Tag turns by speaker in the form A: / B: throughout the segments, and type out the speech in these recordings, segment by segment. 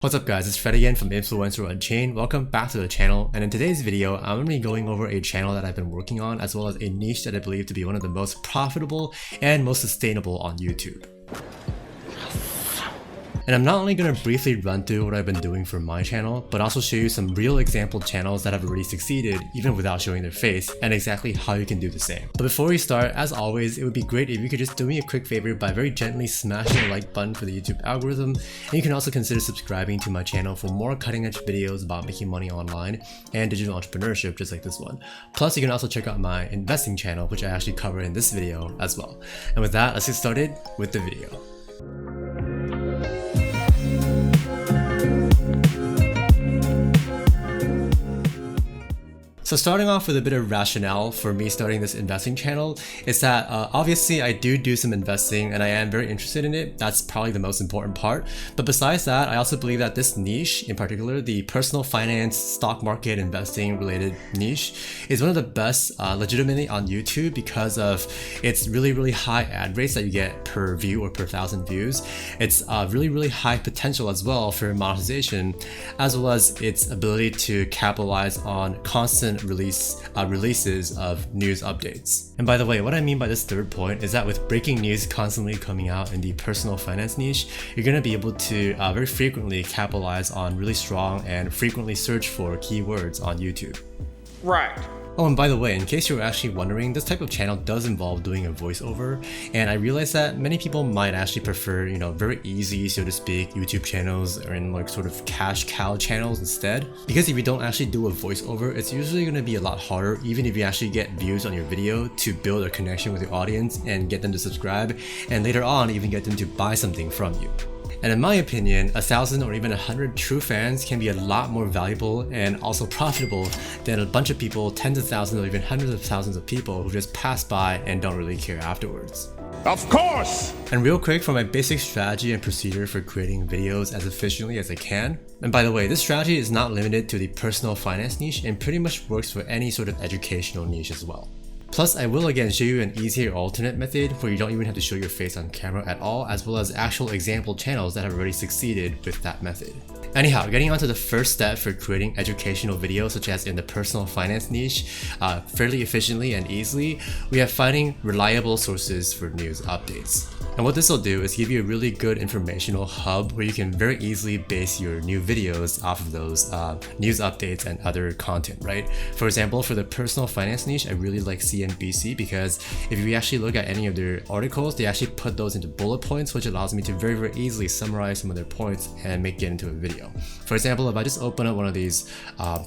A: What's up guys, it's Fred again from Influencer Unchained. Welcome back to the channel, and in today's video I'm going to be going over a channel that I've been working on as well as a niche that I believe to be one of the most profitable and most sustainable on YouTube. And I'm not only going to briefly run through what I've been doing for my channel, but also show you some real example channels that have already succeeded even without showing their face, and exactly how you can do the same. But before we start, as always, it would be great if you could just do me a quick favor by very gently smashing the like button for the YouTube algorithm, and you can also consider subscribing to my channel for more cutting edge videos about making money online and digital entrepreneurship just like this one. Plus you can also check out my investing channel, which I actually cover in this video as well. And with that, let's get started with the video. So starting off with a bit of rationale for me starting this investing channel is that obviously I do some investing and I am very interested in it. That's probably the most important part. But besides that, I also believe that this niche, in particular, the personal finance, stock market investing related niche, is one of the best legitimately on YouTube because of its really high ad rates that you get per view or per 1,000 views. It's really high potential as well for monetization, as well as its ability to capitalize on constant releases of news updates. And by the way, what I mean by this third point is that with breaking news constantly coming out in the personal finance niche, you're going to be able to very frequently capitalize on really strong and frequently searched for keywords on YouTube.
B: Right.
A: Oh, and by the way, in case you're actually wondering, this type of channel does involve doing a voiceover, and I realize that many people might actually prefer, very easy, so to speak, YouTube channels or in like sort of cash cow channels instead. Because if you don't actually do a voiceover, it's usually going to be a lot harder, even if you actually get views on your video, to build a connection with your audience and get them to subscribe, and later on even get them to buy something from you. And in my opinion, 1,000 or even 100 true fans can be a lot more valuable and also profitable than a bunch of people, tens of thousands or even hundreds of thousands of people who just pass by and don't really care afterwards.
B: Of course!
A: And real quick, for my basic strategy and procedure for creating videos as efficiently as I can. And by the way, this strategy is not limited to the personal finance niche and pretty much works for any sort of educational niche as well. Plus, I will again show you an easier alternate method where you don't even have to show your face on camera at all, as well as actual example channels that have already succeeded with that method. Anyhow, getting on to the first step for creating educational videos such as in the personal finance niche fairly efficiently and easily, we have finding reliable sources for news updates. And what this will do is give you a really good informational hub where you can very easily base your new videos off of those news updates and other content, right? For example, for the personal finance niche, I really like CNBC because if you actually look at any of their articles, they actually put those into bullet points, which allows me to very easily summarize some of their points and make it into a video. For example, if I just open up one of these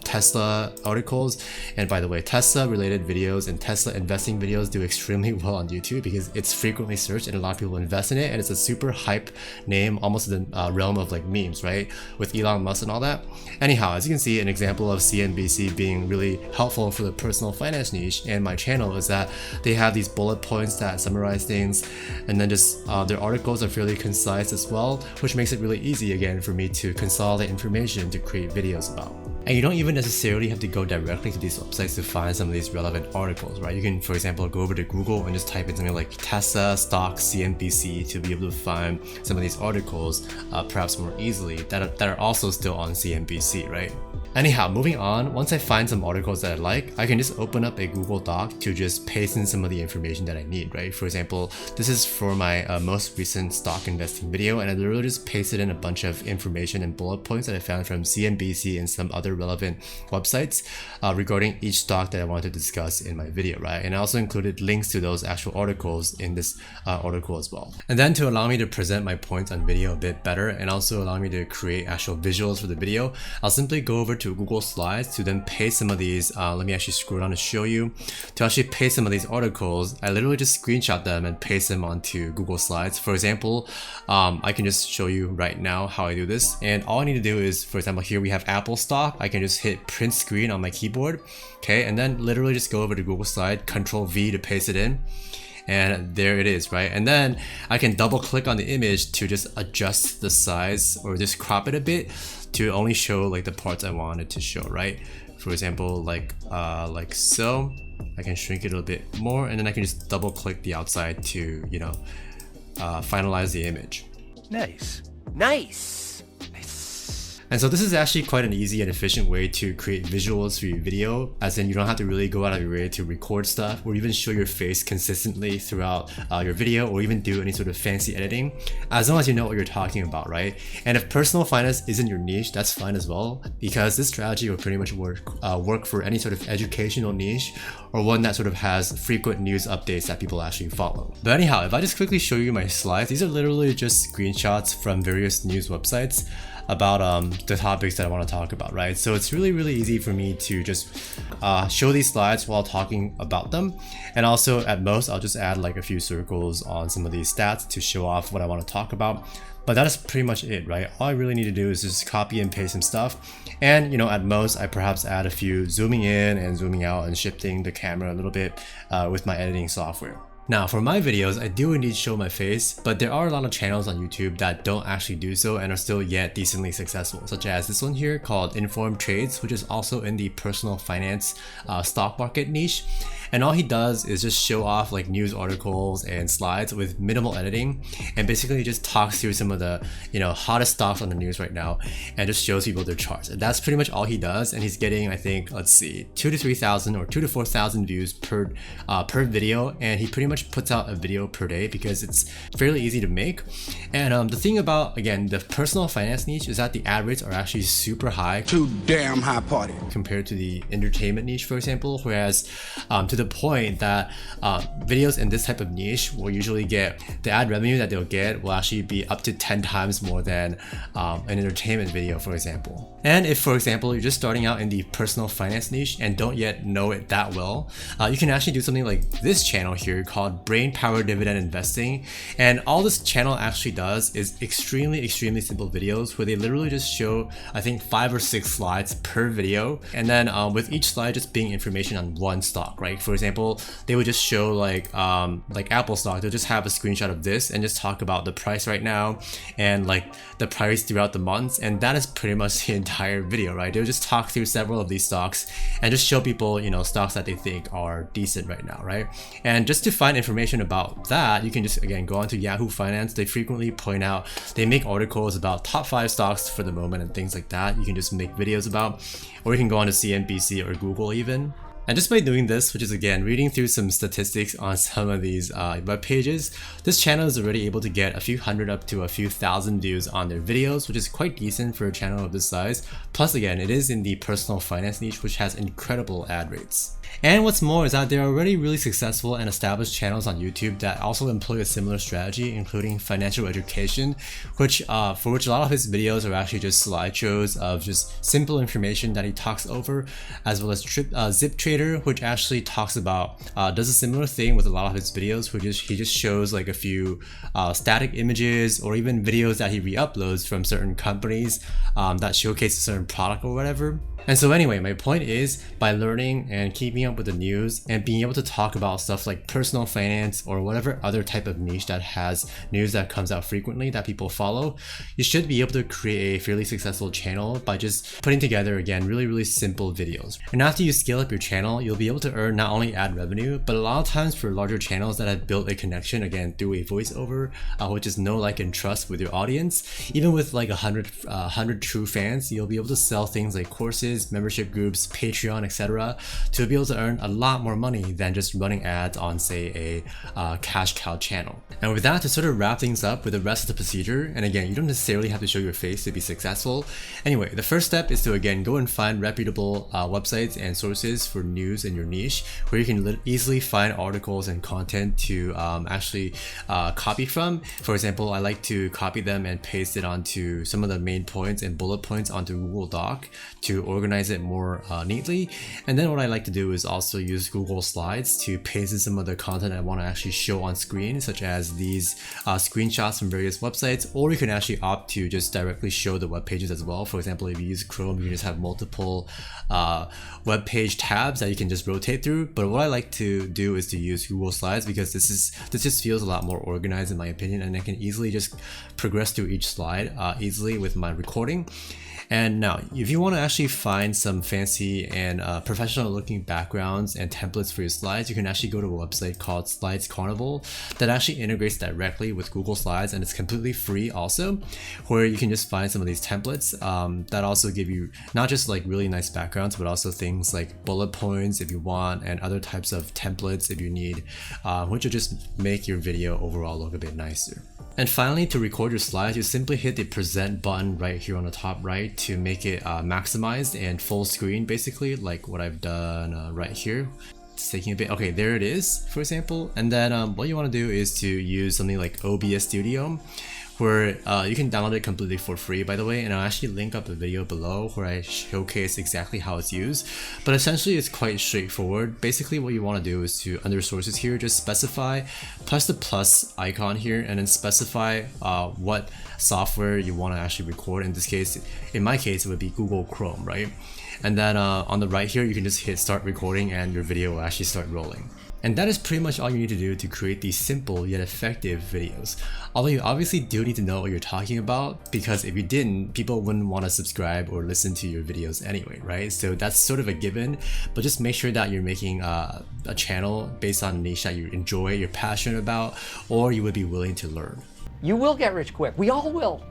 A: Tesla articles, and by the way, Tesla related videos and Tesla investing videos do extremely well on YouTube because it's frequently searched and a lot of people invest in it, and it's a super hype name, almost in the realm of like memes, right? With Elon Musk and all that. Anyhow, as you can see, an example of CNBC being really helpful for the personal finance niche and my channel is that they have these bullet points that summarize things, and then just their articles are fairly concise as well, which makes it really easy again for me to consolidate information to create videos about. And you don't even necessarily have to go directly to these websites to find some of these relevant articles, right? You can, for example, go over to Google and just type in something like Tesla stock CNBC to be able to find some of these articles perhaps more easily that are also still on CNBC, right? Anyhow, moving on, once I find some articles that I like, I can just open up a Google Doc to just paste in some of the information that I need, right? For example, this is for my most recent stock investing video, and I literally just pasted in a bunch of information and bullet points that I found from CNBC and some other relevant websites regarding each stock that I want to discuss in my video, right? And I also included links to those actual articles in this article as well. And then to allow me to present my points on video a bit better and also allow me to create actual visuals for the video, I'll simply go over to Google Slides to then paste some of these. Let me actually scroll down to show you. To actually paste some of these articles, I literally just screenshot them and paste them onto Google Slides. For example, I can just show you right now how I do this. And all I need to do is, for example, here we have Apple stock. I can just hit print screen on my keyboard. Okay, and then literally just go over to Google Slide, Control V to paste it in. And there it is, right? And then I can double click on the image to just adjust the size or just crop it a bit to only show like the parts I wanted to show, right? For example, like so. I can shrink it a little bit more, and then I can just double click the outside to, finalize the image.
B: Nice. Nice. Nice.
A: And so this is actually quite an easy and efficient way to create visuals for your video, as in you don't have to really go out of your way to record stuff or even show your face consistently throughout your video, or even do any sort of fancy editing, as long as you know what you're talking about, right? And if personal finance isn't your niche, that's fine as well, because this strategy will pretty much work for any sort of educational niche, or one that sort of has frequent news updates that people actually follow. But anyhow, if I just quickly show you my slides, these are literally just screenshots from various news websites about the topics that I want to talk about, right? So it's really easy for me to just show these slides while talking about them. And also at most, I'll just add like a few circles on some of these stats to show off what I want to talk about. But that is pretty much it, right? All I really need to do is just copy and paste some stuff. And, you know, at most, I perhaps add a few zooming in and zooming out and shifting the camera a little bit with my editing software. Now, for my videos, I do indeed show my face, but there are a lot of channels on YouTube that don't actually do so and are still yet decently successful, such as this one here called Informed Trades, which is also in the personal finance stock market niche. And all he does is just show off like news articles and slides with minimal editing, and basically just talks through some of the, you know, hottest stocks on the news right now and just shows people their charts. And that's pretty much all he does. And he's getting, I think, let's see, 2,000 to 3,000 or 2,000 to 4,000 views per video. And he pretty much puts out a video per day because it's fairly easy to make. And the thing about, again, the personal finance niche is that the ad rates are actually super high.
B: Too damn high party.
A: Compared to the entertainment niche, for example, whereas to the point that videos in this type of niche will usually get, the ad revenue that they'll get will actually be up to 10 times more than an entertainment video, for example. And if, for example, you're just starting out in the personal finance niche and don't yet know it that well, you can actually do something like this channel here called Brain Power Dividend Investing. And all this channel actually does is extremely simple videos where they literally just show, I think, 5 or 6 slides per video, and then with each slide just being information on one stock, right? For example, they would just show like Apple stock. They'll just have a screenshot of this and just talk about the price right now and like the price throughout the months, and that is pretty much the entire video, right? They'll just talk through several of these stocks and just show people, you know, stocks that they think are decent right now, right? And just to find information about that, you can just, again, go onto Yahoo Finance. They frequently point out, they make articles about top 5 stocks for the moment and things like that. You can just make videos about, or you can go on to CNBC or Google even. And just by doing this, which is again reading through some statistics on some of these web pages, this channel is already able to get a few hundred up to a few thousand views on their videos, which is quite decent for a channel of this size. Plus, again, it is in the personal finance niche, which has incredible ad rates. And what's more is that there are already really successful and established channels on YouTube that also employ a similar strategy, including financial education, which for which a lot of his videos are actually just slideshows of just simple information that he talks over, as well as Zip Trader, which actually talks about, does a similar thing with a lot of his videos, which is he just shows like a few static images or even videos that he re-uploads from certain companies that showcase a certain product or whatever. And so anyway, my point is, by learning and keeping up with the news and being able to talk about stuff like personal finance or whatever other type of niche that has news that comes out frequently that people follow, you should be able to create a fairly successful channel by just putting together, again, really simple videos. And after you scale up your channel, you'll be able to earn not only ad revenue, but a lot of times for larger channels that have built a connection, again, through a voiceover, which is know, like, and trust with your audience. Even with like 100 true fans, you'll be able to sell things like courses, membership groups, Patreon, etc., to be able to earn a lot more money than just running ads on, say, a cash cow channel. And with that, to sort of wrap things up with the rest of the procedure, and again, you don't necessarily have to show your face to be successful. Anyway, the first step is to, again, go and find reputable websites and sources for news in your niche, where you can easily find articles and content to actually copy from. For example, I like to copy them and paste it onto some of the main points and bullet points onto Google Doc to organize it more neatly. And then what I like to do is also use Google Slides to paste in some of the content I want to actually show on screen, such as these screenshots from various websites, or you can actually opt to just directly show the web pages as well. For example, if you use Chrome, you can just have multiple web page tabs that you can just rotate through. But what I like to do is to use Google Slides, because this just feels a lot more organized in my opinion, and I can easily just progress through each slide easily with my recording. And now, if you want to actually find some fancy and professional looking backgrounds and templates for your slides, you can actually go to a website called Slides Carnival that actually integrates directly with Google Slides, and it's completely free also, where you can just find some of these templates that also give you not just like really nice backgrounds, but also things like bullet points if you want, and other types of templates if you need, which will just make your video overall look a bit nicer. And finally, to record your slides, you simply hit the present button right here on the top right to make it maximized and full screen, basically like what I've done right here. It's taking a bit. Okay, there it is, for example. And then what you want to do is to use something like OBS Studio, where you can download it completely for free, by the way, and I'll actually link up the video below where I showcase exactly how it's used. But essentially it's quite straightforward. Basically what you want to do is to, under sources here, just specify, press the plus icon here, and then specify what software you want to actually record. In this case, in my case, it would be Google Chrome, right? And then on the right here, you can just hit start recording and your video will actually start rolling. And that is pretty much all you need to do to create these simple yet effective videos. Although you obviously do need to know what you're talking about, because if you didn't, people wouldn't want to subscribe or listen to your videos anyway, right? So that's sort of a given, but just make sure that you're making a channel based on a niche that you enjoy, you're passionate about, or you would be willing to learn.
C: You will get rich quick. We all will.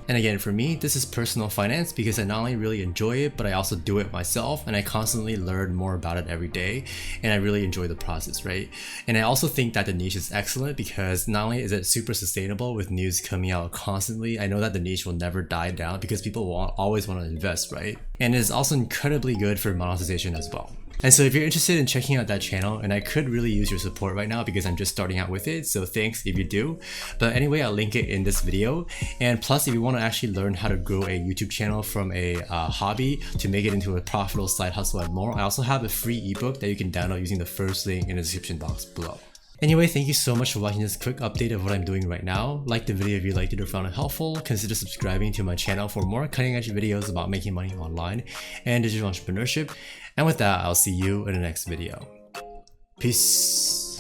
A: And again, for me, this is personal finance because I not only really enjoy it, but I also do it myself, and I constantly learn more about it every day, and I really enjoy the process, right? And I also think that the niche is excellent because not only is it super sustainable with news coming out constantly, I know that the niche will never die down because people will always want to invest, right? And it is also incredibly good for monetization as well. And so if you're interested in checking out that channel, and I could really use your support right now because I'm just starting out with it, so thanks if you do. But anyway, I'll link it in this video. And plus, if you want to actually learn how to grow a YouTube channel from a hobby to make it into a profitable side hustle and more, I also have a free ebook that you can download using the first link in the description box below. Anyway, thank you so much for watching this quick update of what I'm doing right now. Like the video if you liked it or found it helpful. Consider subscribing to my channel for more cutting edge videos about making money online and digital entrepreneurship. And with that, I'll see you in the next video. Peace.